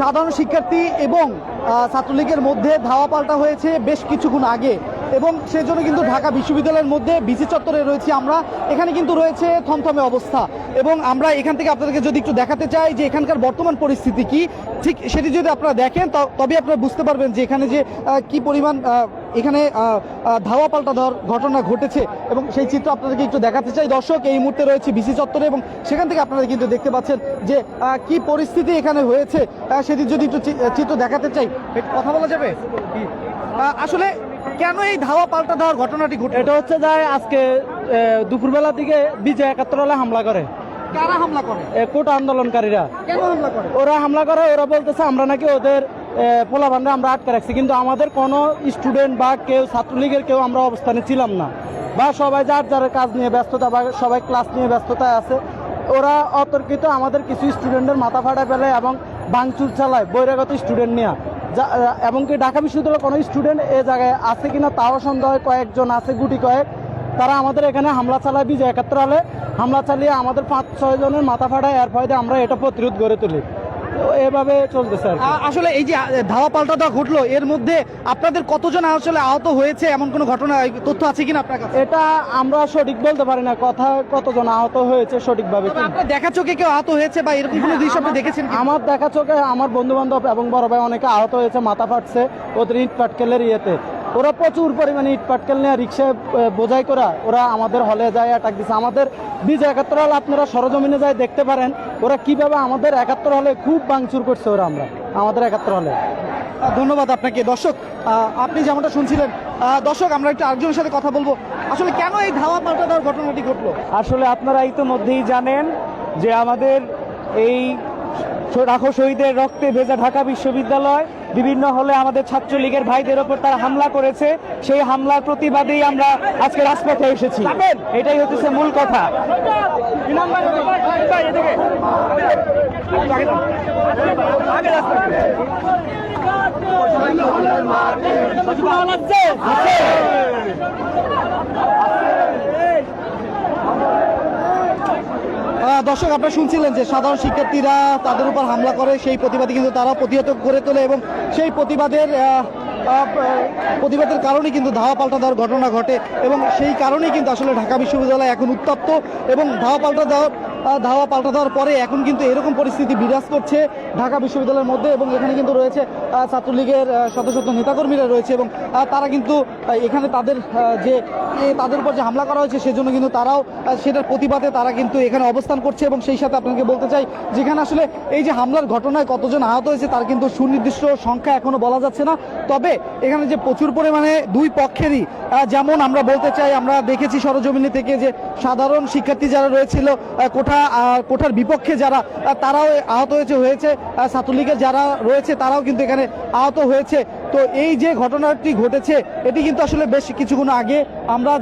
সাধারণ শিক্ষার্থী এবং ছাত্রলীগের মধ্যে ধাওয়া পাল্টা হয়েছে বেশ কিছুক্ষণ আগে এবং সেজন্য কিন্তু ঢাকা বিশ্ববিদ্যালয়ের মধ্যে বিসি চত্বরে রয়েছি আমরা। এখানে কিন্তু রয়েছে থমথমে অবস্থা এবং আমরা এখান থেকে আপনাদেরকে যদি একটু দেখাতে চাই যে এখানকার বর্তমান পরিস্থিতি কি, ঠিক সেটি যদি আপনারা দেখেন তবে আপনারা বুঝতে পারবেন যে এখানে যে কি পরিমাণ এখানে ধাওয়া পাল্টা দেওয়ার ঘটনা ঘটেছে এবং সেই চিত্র আপনাদেরকে একটু দেখাতে চাই। দর্শক, এই মুহূর্তে রয়েছে বিসি চত্বরে এবং সেখান থেকে আপনারা কিন্তু দেখতে পাচ্ছেন যে কি পরিস্থিতি এখানে হয়েছে সেটি যদি একটু চিত্র দেখাতে চাই। কথা বলা যাবে আসলে কেন এই ধাওয়া পাল্টা দেওয়ার ঘটনাটি ঘটে? এটা হচ্ছে যে আজকে দুপুরবেলা দিকে বিজয় ৭১ হামলা করে। কারা হামলা করে? কোটা আন্দোলনকারীরা। কেন হামলা করে? ওরা হামলা করে, ওরা বলতেছে আমরা নাকি ওদের পোলাপানরা আমরা আটকে রাখছি, কিন্তু আমাদের কোনো স্টুডেন্ট বা কেউ ছাত্রলীগের কেউ আমরা অবস্থানে ছিলাম না, বা সবাই যার যার কাজ নিয়ে ব্যস্ততা বা সবাই ক্লাস নিয়ে ব্যস্ততায় আছে। ওরা অতর্কিত আমাদের কিছু স্টুডেন্টের মাথা ফাটা ফেলে এবং ভাঙচুর চালায় বহিরাগত স্টুডেন্ট নিয়ে। এমনকি ঢাকা বিশ্ববিদ্যালয়ের কোনো স্টুডেন্ট এ জায়গায় আছে কিনা তাও সন্দেহ, কয়েকজন আছে গুটি কয়েক। তারা আমাদের এখানে হামলা চালায়, বিজয় ৭১ হলে হামলা চালিয়ে আমাদের ৫-৬ জনের মাথা ফাটায়। এর ফলে আমরা এটা প্রতিরোধ গড়ে তুলি। এভাবে চলতেছে। আসলে এই যে ধাওয়া পাল্টা দেওয়া ঘটলো, এর মধ্যে আপনাদের কতজন আসলে আহত হয়েছে এমন কোনো ঘটনা তথ্য আছে কিনা আপনার কাছে? এটা আমরা সঠিক বলতে পারি না, কথা কতজন আহত হয়েছে সঠিকভাবে। আপনার দেখা চোখে কেউ আহত হয়েছে বা এরকম কোনো দৃশ্য আপনি দেখেছেন? আমার দেখা চোখে আমার বন্ধু বান্ধব এবং বড় ভাই অনেকে আহত হয়েছে, মাথা ফাটছে ওদের ইট পাটকেলের ইয়েতে। ওরা প্রচুর পরিমাণে ইট পাটকেল নিয়ে রিক্সায় বোঝাই করা ওরা আমাদের হলে যায় অ্যাটাক দিচ্ছে। আমাদের বিজয় ৭১ হলে আপনারা সরজমিনে যায় দেখতে পারেন ওরা কিভাবে আমাদের ৭১ হলে খুব ভাঙচুর করছে ওরা আমাদের ৭১ হলে। ধন্যবাদ আপনাকে। দর্শক, আপনি যেমনটা শুনছিলেন, দর্শক আমরা একটু আরেকজনের সাথে কথা বলবো। আসলে কেন এই ধাওয়া পাল্টা দেওয়ার ঘটনাটি ঘটলো? আসলে আপনারা ইতিমধ্যেই জানেন যে আমাদের এই লাখো শহীদের রক্তে ভেজা ঢাকা বিশ্ববিদ্যালয় বিভিন্ন হলে আমাদের ছাত্রলীগের ভাইদের ওপর তারা হামলা করেছে। সেই হামলার প্রতিবাদেই আমরা আজকে রাজপথে এসেছি, এটাই হচ্ছে মূল কথা। দর্শক, আপনারা শুনছিলেন যে সাধারণ শিক্ষার্থীরা তাদের উপর হামলা করে, সেই প্রতিবাদে কিন্তু তারা প্রতিহত করে তোলে এবং সেই প্রতিবাদের কারণে কিন্তু ধাওয়া পাল্টা দেওয়ার ঘটনা ঘটে এবং সেই কারণেই কিন্তু আসলে ঢাকা বিশ্ববিদ্যালয় এখন উত্তপ্ত এবং ধাওয়া পাল্টা দেওয়ার পরে এখন কিন্তু এরকম পরিস্থিতি বিরাজ করছে ঢাকা বিশ্ববিদ্যালয়ের মধ্যে। এবং এখানে কিন্তু রয়েছে ছাত্রলীগের শত শত নেতাকর্মীরা রয়েছে এবং তারা কিন্তু এখানে তাদের উপর যে হামলা করা হয়েছে সেজন্য কিন্তু তারাও সেটার প্রতিবাদে তারা কিন্তু এখানে অবস্থান করছে। এবং সেই সাথে আপনাকে বলতে চাই, যেখানে আসলে এই যে হামলার ঘটনায় কতজন আহত হয়েছে তার কিন্তু সুনির্দিষ্ট সংখ্যা এখনো বলা যাচ্ছে না। তবে এখানে যে প্রচুর পরিমাণে দুই পক্ষেরই, যেমন আমরা বলতে চাই, আমরা দেখেছি সরজমিনে থেকে যে সাধারণ শিক্ষার্থী যারা রয়েছিল কোঠার বিপক্ষে যারা, তারাও আহত হয়েছে ছাত্রলীগের যারা রয়েছে তারাও কিন্তু এখানে আহত হয়েছে। তো এই যে ঘটনাটি ঘটেছে এটি কিন্তু আসলে বেশ কিছুক্ষণ আগে আমরা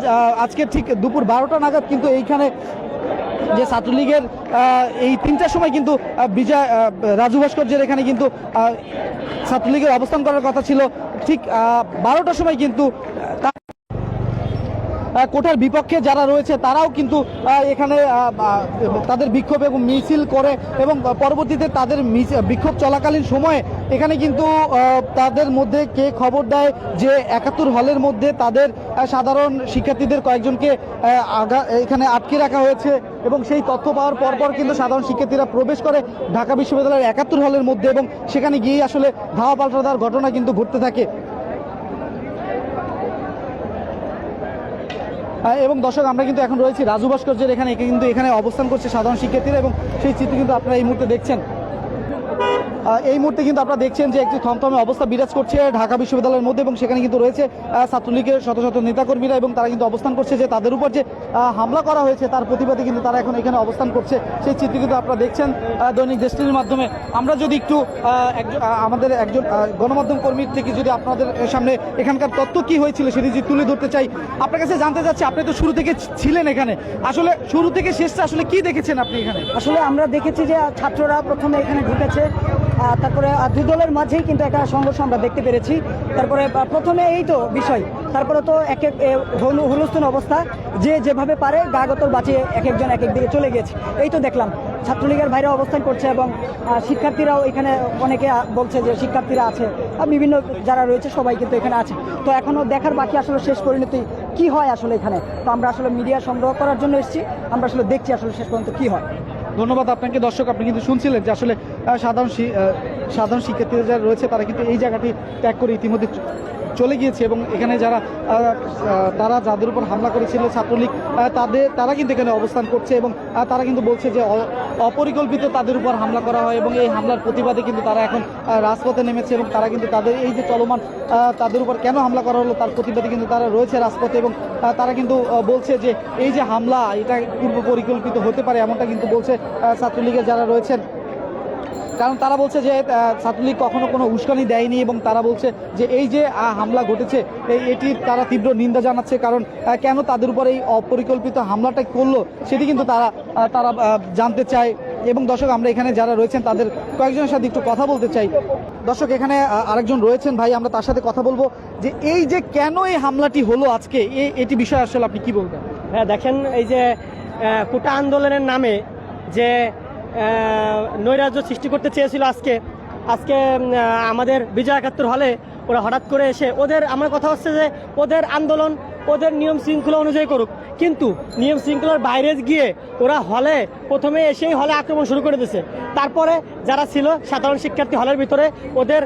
আজকে ঠিক দুপুর 12টা নাগাদ কিন্তু এইখানে যে ছাত্রলীগের এই 3টার সময় কিন্তু রাজু ভাস্কর্যের এখানে কিন্তু ছাত্রলীগের অবস্থান করার কথা ছিল। ঠিক 12টার সময় কিন্তু কোঠার বিপক্ষে যারা রয়েছে তারাও কিন্তু এখানে তাদের বিক্ষোভ এবং মিছিল করে এবং পরবর্তীতে তাদের বিক্ষোভ চলাকালীন সময়ে এখানে কিন্তু তাদের মধ্যে কে খবর দেয় যে ৭১ হলের মধ্যে তাদের সাধারণ শিক্ষার্থীদের কয়েকজনকে এখানে আটকে রাখা হয়েছে এবং সেই তথ্য পাওয়ার পরপর কিন্তু সাধারণ শিক্ষার্থীরা প্রবেশ করে ঢাকা বিশ্ববিদ্যালয়ের ৭১ হলের মধ্যে এবং সেখানে গিয়ে আসলে ধাওয়া পাল্টা দেওয়ার ঘটনা কিন্তু ঘটতে থাকে। এবং দর্শক, আমরা কিন্তু এখন রয়েছি রাজু ভাস্কর্যের এখানে অবস্থান করছে সাধারণ শিক্ষার্থীরা এবং সেই চিত্র কিন্তু আপনারা এই মুহূর্তে দেখছেন। এই মুহূর্তে কিন্তু আপনারা দেখছেন যে একটি থমথমে অবস্থা বিরাজ করছে ঢাকা বিশ্ববিদ্যালয়ের মধ্যে এবং সেখানে কিন্তু রয়েছে ছাত্রলীগের শত শত নেতাকর্মীরা এবং তারা কিন্তু অবস্থান করছে যে তাদের উপর যে হামলা করা হয়েছে তার প্রতিবাদে কিন্তু তারা এখন এখানে অবস্থান করছে। সেই চিত্র কিন্তু আপনারা দেখছেন দৈনিক দেশটির মাধ্যমে। আমরা যদি একটু আমাদের একজন গণমাধ্যম কর্মীর থেকে যদি আপনাদের সামনে এখানকার তথ্য কি হয়েছিল সেটি যদি তুলে ধরতে চাই, আপনার কাছে জানতে চাচ্ছি, আপনি তো শুরু থেকে ছিলেন এখানে, আসলে শুরু থেকে শেষটা আসলে কি দেখেছেন আপনি এখানে? আসলে আমরা দেখেছি যে ছাত্ররা প্রথমে এখানে ঢুকেছে, তারপরে দুই দলের মাঝেই কিন্তু একটা সংঘর্ষ আমরা দেখতে পেরেছি। তারপরে প্রথমে এই তো বিষয়, তারপরে তো এক এক হুলস্থুল অবস্থা, যে যেভাবে পারে গা গতর বাঁচিয়ে এক একজন এক এক দিকে চলে গেছে, এই তো দেখলাম। ছাত্রলীগের বাইরে অবস্থান করছে এবং শিক্ষার্থীরাও এখানে অনেকে বলছে যে শিক্ষার্থীরা আছে, বিভিন্ন যারা রয়েছে সবাই কিন্তু এখানে আছে। তো এখনও দেখার বাকি আসলে শেষ পরিণতি কি হয় আসলে এখানে। তো আমরা আসলে মিডিয়া সংগ্রহ করার জন্য এসেছি, আমরা আসলে দেখছি আসলে শেষ পর্যন্ত কি হয়। ধন্যবাদ আপনাকে। দর্শক, আপনি কিন্তু শুনছিলেন যে আসলে সাধারণ শিক্ষার্থীরা যারা রয়েছে তারা কিন্তু এই জায়গাটি ত্যাগ করে ইতিমধ্যে চলে গিয়েছে এবং এখানে যারা তারা যাদের উপর হামলা করেছিল ছাত্রলীগ তারা কিন্তু এখানে অবস্থান করছে এবং তারা কিন্তু বলছে যে অপরিকল্পিত তাদের উপর হামলা করা হয় এবং এই হামলার প্রতিবাদে কিন্তু তারা এখন রাজপথে নেমেছে এবং তারা কিন্তু তাদের এই যে চলমান তাদের উপর কেন হামলা করা হলো তার প্রতিবাদে কিন্তু তারা রয়েছে রাজপথে এবং তারা কিন্তু বলছে যে এই যে হামলা এটা পূর্ব পরিকল্পিত হতে পারে এমনটা কিন্তু বলছে ছাত্রলীগের যারা রয়েছেন। কারণ তারা বলছে যে ছাত্রলীগ কখনো কোনো উস্কানি দেয়নি এবং তারা বলছে যে এই যে হামলা ঘটেছে এটি তারা তীব্র নিন্দা জানাচ্ছে। কারণ কেন তাদের উপর এই অপরিকল্পিত হামলাটা করলো সেটি কিন্তু তারা জানতে চায়। এবং দর্শক, আমরা এখানে যারা রয়েছেন তাদের কয়েকজনের সাথে একটু কথা বলতে চাই। দর্শক, এখানে আরেকজন রয়েছেন ভাই, আমরা তার সাথে কথা বলবো যে এই যে কেন এই হামলাটি হলো আজকে, এটি বিষয়ে আসলে আপনি কি বলবেন? হ্যাঁ, দেখেন, এই যে কোটা আন্দোলনের নামে যে নৈরাজ্য সৃষ্টি করতে চেয়েছিল আজকে আমাদের বিজয় একাত্তর হলে ওরা হঠাৎ করে এসে আমার কথা হচ্ছে যে ওদের আন্দোলন ওদের নিয়ম শৃঙ্খলা অনুযায়ী করুক, কিন্তু নিয়ম শৃঙ্খলার বাইরে গিয়ে ওরা প্রথমে এসেই হলে আক্রমণ শুরু করে দিয়েছে। তারপরে যারা ছিল সাধারণ শিক্ষার্থী হলের ভিতরে ওদের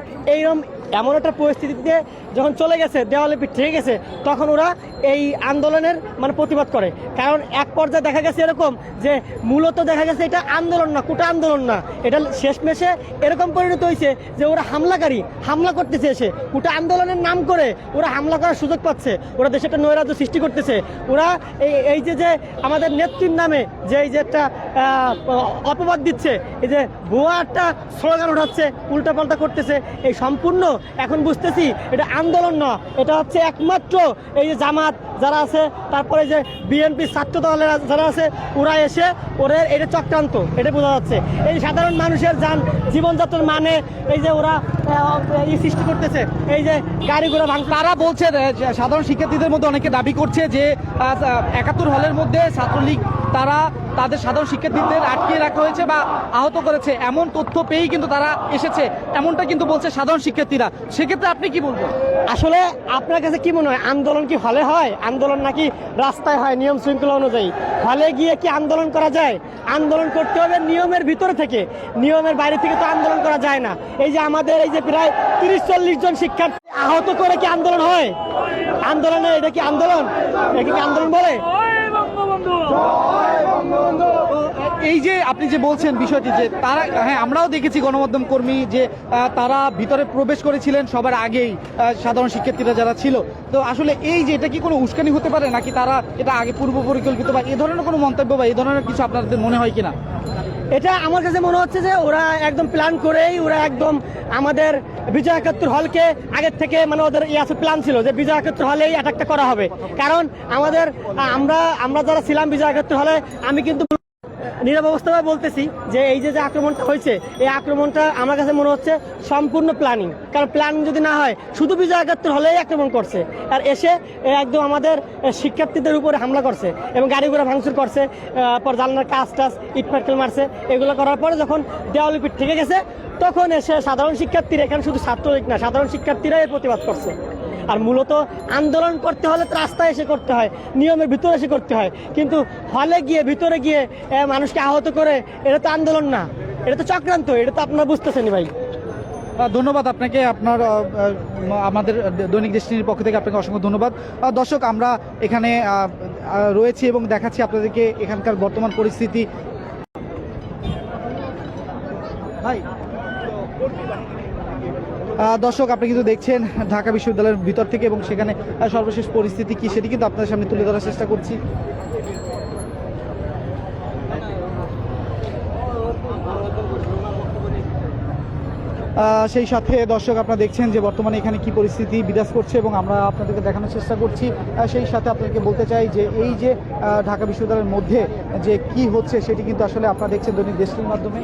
এমন একটা পরিস্থিতিতে যখন চলে গেছে, দেওয়ালে পিঠ থেকে গেছে, তখন ওরা এই আন্দোলনের প্রতিবাদ করে। কারণ এক পর্যায়ে দেখা গেছে এরকম যে মূলত দেখা গেছে এটা আন্দোলন না, কোটা আন্দোলন না, এটা শেষমেশে এরকম পরিণত হয়েছে যে ওরা হামলা করতেছে, এসে কোটা আন্দোলনের নাম করে ওরা হামলা করার সুযোগ পাচ্ছে, ওরা দেশে একটা নৈরাজ্য সৃষ্টি করতেছে। ওরা এই যে আমাদের নেত্রীর নামে যে এই যে একটা অপবাদ দিচ্ছে, এই যে ভুয়া একটা স্লোগান উঠাচ্ছে, উল্টাপাল্টা করতেছে, এই সম্পূর্ণ এখন বুঝতেছি এটা আন্দোলন না, এটা হচ্ছে একমাত্র এই যে জামাত যারা আছে, তারপরে যে বিএনপি ছাত্র দলের যারা আছে, ওরা এসে ওদের এটা চক্রান্ত, এটা বোঝা যাচ্ছে। এই সাধারণ মানুষের জীবনযাত্রার এই যে ওরা সৃষ্টি করতেছে, এই যে গাড়ি ঘোড়া তারা বলছে সাধারণ শিক্ষার্থীদের মধ্যে অনেকে দাবি করছে যে ৭১ হলের মধ্যে ছাত্রলীগ তাদের সাধারণ শিক্ষার্থীদের আটকে রাখা হয়েছে বা আহত করেছে, এমন তথ্য পেয়েই কিন্তু তারা এসেছে, এমনটা কিন্তু বলছে সাধারণ শিক্ষার্থীরা। সেক্ষেত্রে আপনি কি বলবেন? আসলে আপনার কাছে কি মনে হয়, আন্দোলন কি হলে হয়, আন্দোলন নাকি রাস্তায় হয় নিয়ম শৃঙ্খলা অনুযায়ী? হলে গিয়ে কি আন্দোলন করা যায়? আন্দোলন করতে হবে নিয়মের ভিতরে থেকে, নিয়মের বাইরে থেকে তো আন্দোলন করা যায় না। এই যে আমাদের এই যে প্রায় ৩০-৪০ জন শিক্ষার্থী আহত করে কি আন্দোলন হয়? আন্দোলনে এটা কি আন্দোলন? এটা কি আন্দোলন বলে? এই যে আপনি যে বলছেন বিষয়টি যে তারা, হ্যাঁ, আমরাও দেখেছি গণমাধ্যম কর্মী যে তারা ভিতরে প্রবেশ করেছিলেন সবার আগেই সাধারণ শিক্ষার্থীরা যারা ছিল। তো আসলে এই যে এটা কি কোনো উস্কানি হতে পারে নাকি তারা এটা আগে পূর্ব পরিকল্পিত বা এ ধরনের কোনো মন্তব্য বা এই ধরনের কিছু আপনাদের মনে হয় কিনা? এটা আমার কাছে মনে হচ্ছে যে ওরা একদম প্ল্যান করেই ওরা একদম আমাদের বিজয় একাত্তর হলকে আগের থেকে ওদের প্ল্যান ছিল যে বিজয় একাত্তর হলেই অ্যাটাকটা করা হবে। কারণ আমরা যারা ছিলাম বিজয় একাত্তর হলে, আমি কিন্তু নিরবস্থায় বলতেছি যে এই যে আক্রমণটা হয়েছে, এই আক্রমণটা আমার কাছে মনে হচ্ছে সম্পূর্ণ প্ল্যানিং। কারণ প্ল্যানিং যদি না হয়, শুধু বিজয় একাত্তর হলেই আক্রমণ করছে আর এসে একদম আমাদের শিক্ষার্থীদের উপরে হামলা করছে এবং গাড়ি ঘোড়া ভাঙচুর করছে, পর জানলার কাজ ইট পাটকেল মারছে। এগুলো করার পরে যখন দেওয়ালি পিঠ থেকে গেছে, তখন এসে সাধারণ শিক্ষার্থীরা, এখানে শুধু ছাত্রলীগ না, সাধারণ শিক্ষার্থীরা এর প্রতিবাদ করছে। আর মূলত আন্দোলন করতে হলে তো রাস্তায় এসে করতে হয়, নিয়মের ভিতরে এসে করতে হয়, কিন্তু হলে গিয়ে ভিতরে গিয়ে মানুষকে আহত করে এটা তো আন্দোলন না, এটা তো চক্রান্ত। এটা তো আপনারা বুঝতেছেন ভাই। ধন্যবাদ আপনাকে, আমাদের দৈনিক দেশটির পক্ষ থেকে আপনাকে অসংখ্য ধন্যবাদ। দর্শক, আমরা এখানে রয়েছি এবং দেখাচ্ছি আপনাদেরকে এখানকার বর্তমান পরিস্থিতি। দর্শক, আপনি কিন্তু দেখছেন ঢাকা বিশ্ববিদ্যালয়ের ভিতর থেকে এবং সেখানে সর্বশেষ পরিস্থিতি কি সেটি কিন্তু আপনাদের সামনে তুলে ধরার চেষ্টা করছি। সেই সাথে দর্শক, আপনারা দেখছেন যে বর্তমানে এখানে কি পরিস্থিতি বিরাজ করছে এবং আমরা আপনাদেরকে দেখানোর চেষ্টা করছি। সেই সাথে আপনাদেরকে বলতে চাই যে এই যে ঢাকা বিশ্ববিদ্যালয়ের মধ্যে যে কি হচ্ছে সেটি কিন্তু আসলে আপনারা দেখছেন দৈনিক দেশটির মাধ্যমে।